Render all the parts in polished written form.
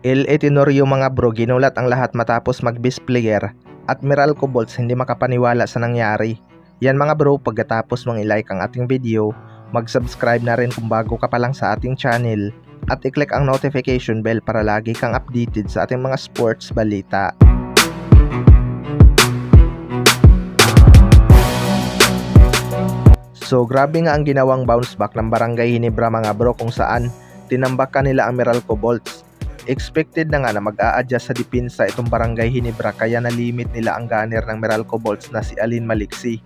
LA Tenorio mga bro, ginulat ang lahat matapos mag-best player at Meralco Bolts hindi makapaniwala sa nangyari. Yan mga bro, pagkatapos mong i-like ang ating video, mag-subscribe na rin kung bago ka pa lang sa ating channel at i-click ang notification bell para lagi kang updated sa ating mga sports balita. So grabe nga ang ginawang bounce back ng Barangay Ginebra mga bro, kung saan tinambakan nila ang Meralco Bolts. Expected na nga na mag-a-adjust sa depensa itong Barangay Ginebra, kaya na-limit nila ang gunner ng Meralco Bolts na si Alin Maliksi.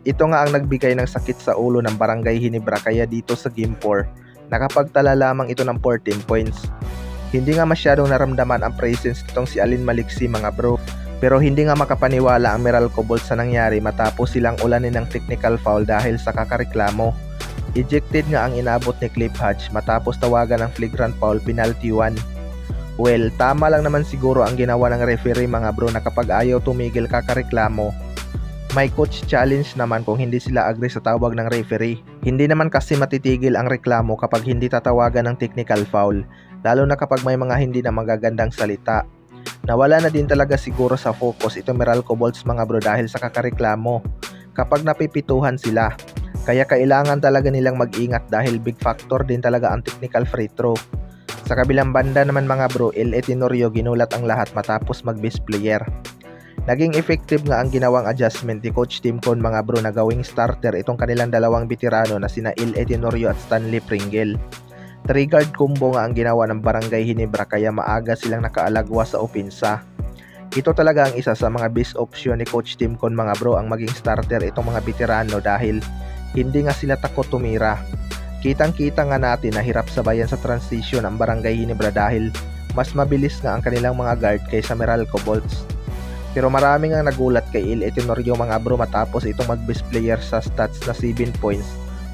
Ito nga ang nagbigay ng sakit sa ulo ng Barangay Ginebra, kaya dito sa Game 4 nakapagtala lamang ito ng 14 points. Hindi nga masyadong naramdaman ang presence nitong si Alin Maliksi mga bro, pero hindi nga makapaniwala ang Meralco Bolts sa nangyari matapos silang ulanin ng technical foul dahil sa kakareklamo. Ejected nga ang inabot ni Cliff Hatch matapos tawagan ng flagrant foul, penalty 1. Well, tama lang naman siguro ang ginawa ng referee mga bro, na kapag ayaw tumigil kakareklamo, may coach challenge naman kung hindi sila agree sa tawag ng referee. Hindi naman kasi matitigil ang reklamo kapag hindi tatawagan ng technical foul, lalo na kapag may mga hindi na magagandang salita. Nawala na din talaga siguro sa focus ito Meralco Bolts mga bro dahil sa kakareklamo kapag napipituhan sila. Kaya kailangan talaga nilang mag-ingat dahil big factor din talaga ang technical free throw. Sa kabilang banda naman mga bro, LA Tenorio ginulat ang lahat matapos mag-best player. Naging effective nga ang ginawang adjustment ni Coach Tim Cone mga bro na gawing starter itong kanilang dalawang veterano na sina LA Tenorio at Stanley Pringle. 3-guard combo nga ang ginawa ng Barangay Ginebra kaya maaga silang nakaalagwa sa opensa. Ito talaga ang isa sa mga best option ni Coach Tim Cone mga bro, ang maging starter itong mga veterano dahil hindi nga sila takot tumira. Kitang-kita nga natin na hirap sabayan sa transition ang Barangay Ginebra dahil mas mabilis nga ang kanilang mga guard kaysa Meralco Bolts. Pero marami nga nagulat kay LA Tenorio mga bro matapos itong mag-best player sa stats na 7 points,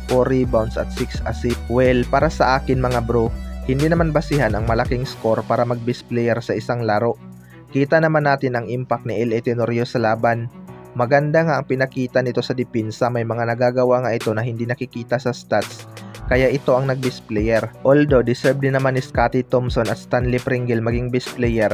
4 rebounds at 6 assists. Well, para sa akin mga bro, hindi naman basihan ang malaking score para mag-best player sa isang laro. Kita naman natin ang impact ni LA Tenorio sa laban. Maganda nga ang pinakita nito sa depensa, may mga nagagawa nga ito na hindi nakikita sa stats. Kaya ito ang nag-best player. Although deserve din naman ni Scottie Thompson at Stanley Pringle maging best player,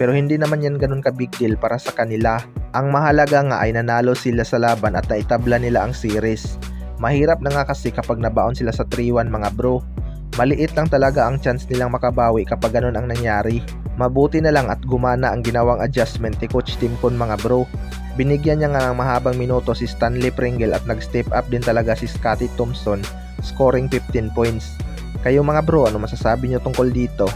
pero hindi naman yan ganun ka big deal para sa kanila. Ang mahalaga nga ay nanalo sila sa laban at naitabla nila ang series. Mahirap na nga kasi kapag nabaon sila sa 3-1 mga bro. Maliit lang talaga ang chance nilang makabawi kapag ganun ang nangyari. Mabuti na lang at gumana ang ginawang adjustment ni Coach Tim Cone mga bro. Binigyan niya nga ng mahabang minuto si Stanley Pringle at nag-step up din talaga si Scottie Thompson, scoring 15 points. Kayo mga bro, ano masasabi nyo tungkol dito?